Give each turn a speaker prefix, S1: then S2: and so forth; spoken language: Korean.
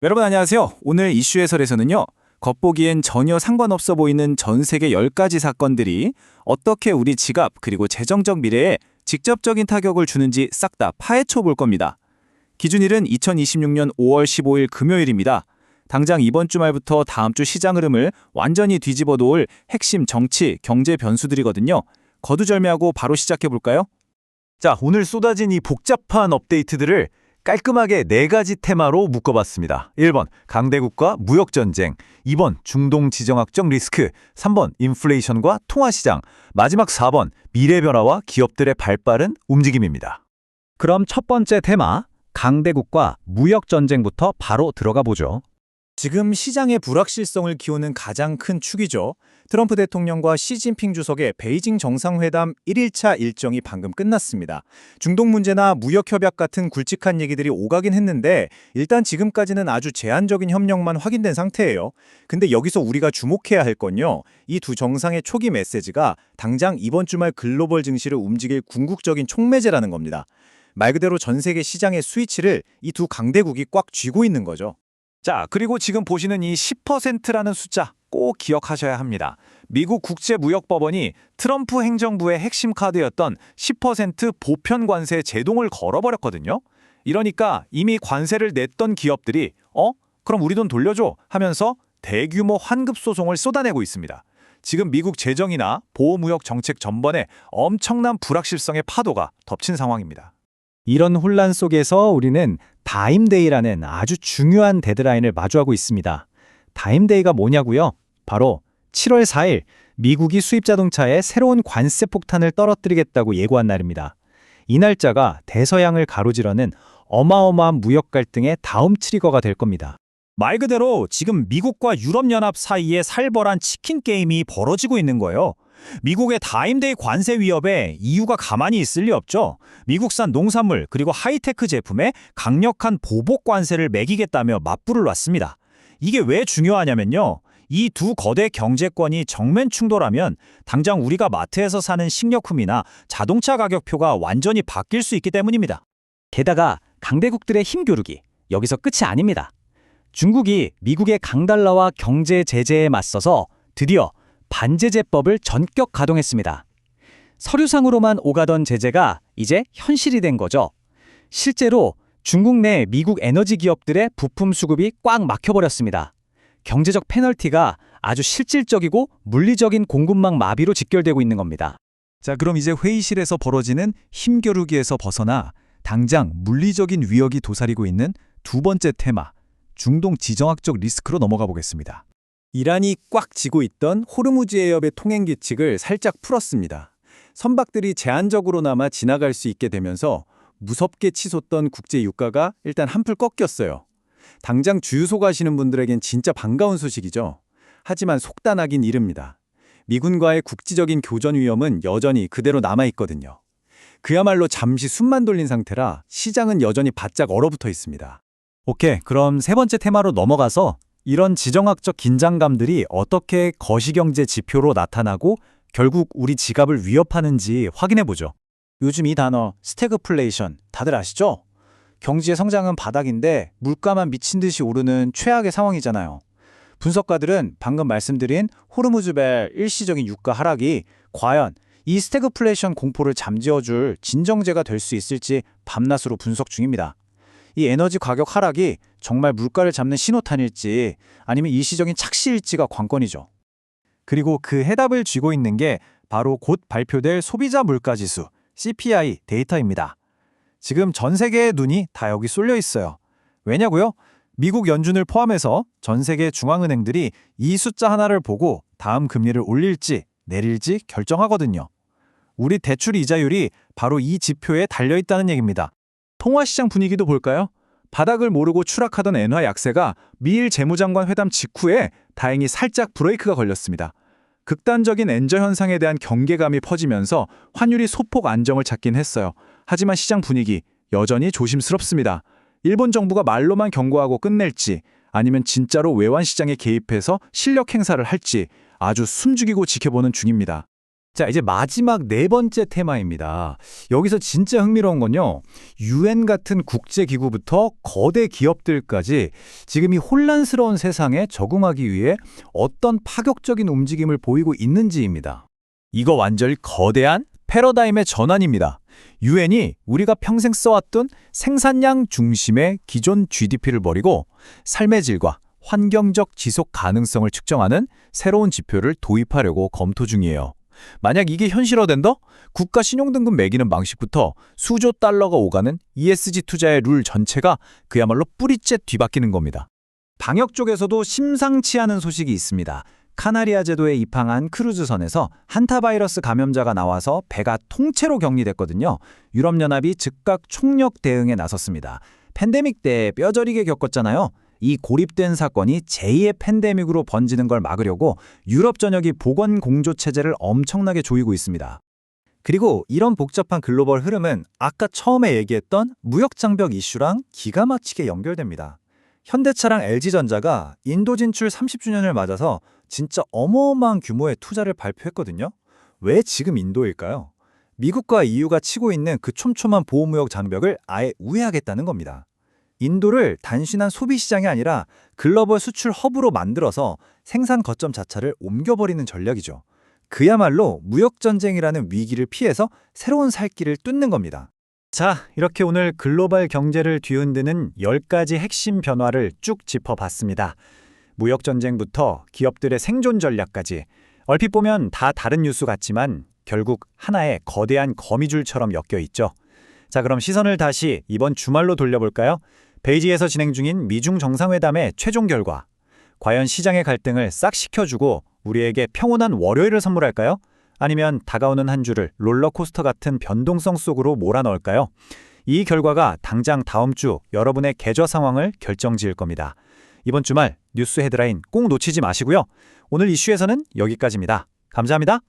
S1: 여러분 안녕하세요. 오늘 이슈 해설에서는요. 겉보기엔 전혀 상관없어 보이는 전 세계 10가지 사건들이 어떻게 우리 지갑 그리고 재정적 미래에 직접적인 타격을 주는지 싹 다 파헤쳐 볼 겁니다. 기준일은 2026년 5월 15일 금요일입니다. 당장 이번 주말부터 다음 주 시장 흐름을 완전히 뒤집어 놓을 핵심 정치, 경제 변수들이거든요. 거두절미하고 바로 시작해 볼까요?
S2: 자, 오늘 쏟아진 이 복잡한 업데이트들을 깔끔하게 4가지 테마로 묶어봤습니다. 1번, 강대국과 무역전쟁. 2번, 중동 지정학적 리스크. 3번, 인플레이션과 통화시장. 마지막 4번, 미래변화와 기업들의 발빠른 움직임입니다.
S3: 그럼 첫 번째 테마, 강대국과 무역전쟁부터 바로 들어가 보죠.
S1: 지금 시장의 불확실성을 키우는 가장 큰 축이죠. 트럼프 대통령과 시진핑 주석의 베이징 정상회담 1일차 일정이 방금 끝났습니다. 중동 문제나 무역 협약 같은 굵직한 얘기들이 오가긴 했는데 일단 지금까지는 아주 제한적인 협력만 확인된 상태예요. 근데 여기서 우리가 주목해야 할 건요. 이 두 정상의 초기 메시지가 당장 이번 주말 글로벌 증시를 움직일 궁극적인 촉매제라는 겁니다. 말 그대로 전 세계 시장의 스위치를 이 두 강대국이 꽉 쥐고 있는 거죠.
S2: 자, 그리고 지금 보시는 이 10%라는 숫자 꼭 기억하셔야 합니다. 미국 국제무역법원이 트럼프 행정부의 핵심 카드였던 10% 보편 관세 제동을 걸어버렸거든요. 이러니까 이미 관세를 냈던 기업들이 그럼 우리 돈 돌려줘 하면서 대규모 환급 소송을 쏟아내고 있습니다. 지금 미국 재정이나 보호무역 정책 전반에 엄청난 불확실성의 파도가 덮친 상황입니다.
S3: 이런 혼란 속에서 우리는 다임데이라는 아주 중요한 데드라인을 마주하고 있습니다. 다임데이가 뭐냐고요? 바로 7월 4일 미국이 수입 자동차에 새로운 관세 폭탄을 떨어뜨리겠다고 예고한 날입니다. 이 날짜가 대서양을 가로지르는 어마어마한 무역 갈등의 다음 트리거가 될 겁니다.
S4: 말 그대로 지금 미국과 유럽연합 사이에 살벌한 치킨 게임이 벌어지고 있는 거예요. 미국의 다임데이 관세 위협에 EU가 가만히 있을 리 없죠. 미국산 농산물 그리고 하이테크 제품에 강력한 보복 관세를 매기겠다며 맞불을 놨습니다. 이게 왜 중요하냐면요. 이 두 거대 경제권이 정면 충돌하면 당장 우리가 마트에서 사는 식료품이나 자동차 가격표가 완전히 바뀔 수 있기 때문입니다.
S3: 게다가 강대국들의 힘겨루기, 여기서 끝이 아닙니다. 중국이 미국의 강달러와 경제 제재에 맞서서 드디어 반제재법을 전격 가동했습니다. 서류상으로만 오가던 제재가 이제 현실이 된 거죠. 실제로 중국 내 미국 에너지 기업들의 부품 수급이 꽉 막혀버렸습니다. 경제적 페널티가 아주 실질적이고 물리적인 공급망 마비로 직결되고 있는 겁니다.
S2: 자, 그럼 이제 회의실에서 벌어지는 힘겨루기에서 벗어나 당장 물리적인 위협이 도사리고 있는 두 번째 테마, 중동 지정학적 리스크로 넘어가 보겠습니다.
S1: 이란이 꽉 쥐고 있던 호르무즈 해협의 통행 규칙을 살짝 풀었습니다. 선박들이 제한적으로나마 지나갈 수 있게 되면서 무섭게 치솟던 국제 유가가 일단 한풀 꺾였어요. 당장 주유소 가시는 분들에겐 진짜 반가운 소식이죠. 하지만 속단하긴 이릅니다. 미군과의 국지적인 교전 위험은 여전히 그대로 남아있거든요. 그야말로 잠시 숨만 돌린 상태라 시장은 여전히 바짝 얼어붙어 있습니다.
S3: 오케이, 그럼 세 번째 테마로 넘어가서 이런 지정학적 긴장감들이 어떻게 거시경제 지표로 나타나고 결국 우리 지갑을 위협하는지 확인해보죠.
S1: 요즘 이 단어 스태그플레이션 다들 아시죠? 경제의 성장은 바닥인데 물가만 미친 듯이 오르는 최악의 상황이잖아요. 분석가들은 방금 말씀드린 호르무즈별 일시적인 유가 하락이 과연 이 스태그플레이션 공포를 잠재워줄 진정제가 될 수 있을지 밤낮으로 분석 중입니다. 이 에너지 가격 하락이 정말 물가를 잡는 신호탄일지 아니면 일시적인 착시일지가 관건이죠.
S2: 그리고 그 해답을 쥐고 있는 게 바로 곧 발표될 소비자 물가지수, CPI 데이터입니다. 지금 전 세계의 눈이 다 여기 쏠려 있어요. 왜냐고요? 미국 연준을 포함해서 전 세계 중앙은행들이 이 숫자 하나를 보고 다음 금리를 올릴지 내릴지 결정하거든요. 우리 대출 이자율이 바로 이 지표에 달려있다는 얘기입니다. 통화시장 분위기도 볼까요? 바닥을 모르고 추락하던 엔화 약세가 미일 재무장관 회담 직후에 다행히 살짝 브레이크가 걸렸습니다. 극단적인 엔저 현상에 대한 경계감이 퍼지면서 환율이 소폭 안정을 찾긴 했어요. 하지만 시장 분위기 여전히 조심스럽습니다. 일본 정부가 말로만 경고하고 끝낼지 아니면 진짜로 외환 시장에 개입해서 실력 행사를 할지 아주 숨죽이고 지켜보는 중입니다.
S1: 자, 이제 마지막 네 번째 테마입니다. 여기서 진짜 흥미로운 건요. UN 같은 국제기구부터 거대 기업들까지 지금 이 혼란스러운 세상에 적응하기 위해 어떤 파격적인 움직임을 보이고 있는지입니다. 이거 완전히 거대한 패러다임의 전환입니다. UN이 우리가 평생 써왔던 생산량 중심의 기존 GDP를 버리고 삶의 질과 환경적 지속 가능성을 측정하는 새로운 지표를 도입하려고 검토 중이에요. 만약 이게 현실화된다? 국가 신용등급 매기는 방식부터 수조 달러가 오가는 ESG 투자의 룰 전체가 그야말로 뿌리째 뒤바뀌는 겁니다. 방역 쪽에서도 심상치 않은 소식이 있습니다. 카나리아 제도에 입항한 크루즈선에서 한타바이러스 감염자가 나와서 배가 통째로 격리됐거든요. 유럽연합이 즉각 총력 대응에 나섰습니다. 팬데믹 때 뼈저리게 겪었잖아요. 이 고립된 사건이 제2의 팬데믹으로 번지는 걸 막으려고 유럽 전역이 보건 공조 체제를 엄청나게 조이고 있습니다. 그리고 이런 복잡한 글로벌 흐름은 아까 처음에 얘기했던 무역 장벽 이슈랑 기가 막히게 연결됩니다. 현대차랑 LG전자가 인도 진출 30주년을 맞아서 진짜 어마어마한 규모의 투자를 발표했거든요. 왜 지금 인도일까요? 미국과 EU가 치고 있는 그 촘촘한 보호무역 장벽을 아예 우회하겠다는 겁니다. 인도를 단순한 소비 시장이 아니라 글로벌 수출 허브로 만들어서 생산 거점 자체를 옮겨버리는 전략이죠. 그야말로 무역전쟁이라는 위기를 피해서 새로운 살 길을 뚫는 겁니다. 자, 이렇게 오늘 글로벌 경제를 뒤흔드는 10가지 핵심 변화를 쭉 짚어봤습니다. 무역전쟁부터 기업들의 생존 전략까지 얼핏 보면 다 다른 뉴스 같지만 결국 하나의 거대한 거미줄처럼 엮여 있죠. 자, 그럼 시선을 다시 이번 주말로 돌려볼까요? 베이징에서 진행 중인 미중 정상회담의 최종 결과. 과연 시장의 갈등을 싹 식혀주고 우리에게 평온한 월요일을 선물할까요? 아니면 다가오는 한 주를 롤러코스터 같은 변동성 속으로 몰아넣을까요? 이 결과가 당장 다음 주 여러분의 계좌 상황을 결정지을 겁니다. 이번 주말 뉴스 헤드라인 꼭 놓치지 마시고요. 오늘 이슈에서는 여기까지입니다. 감사합니다.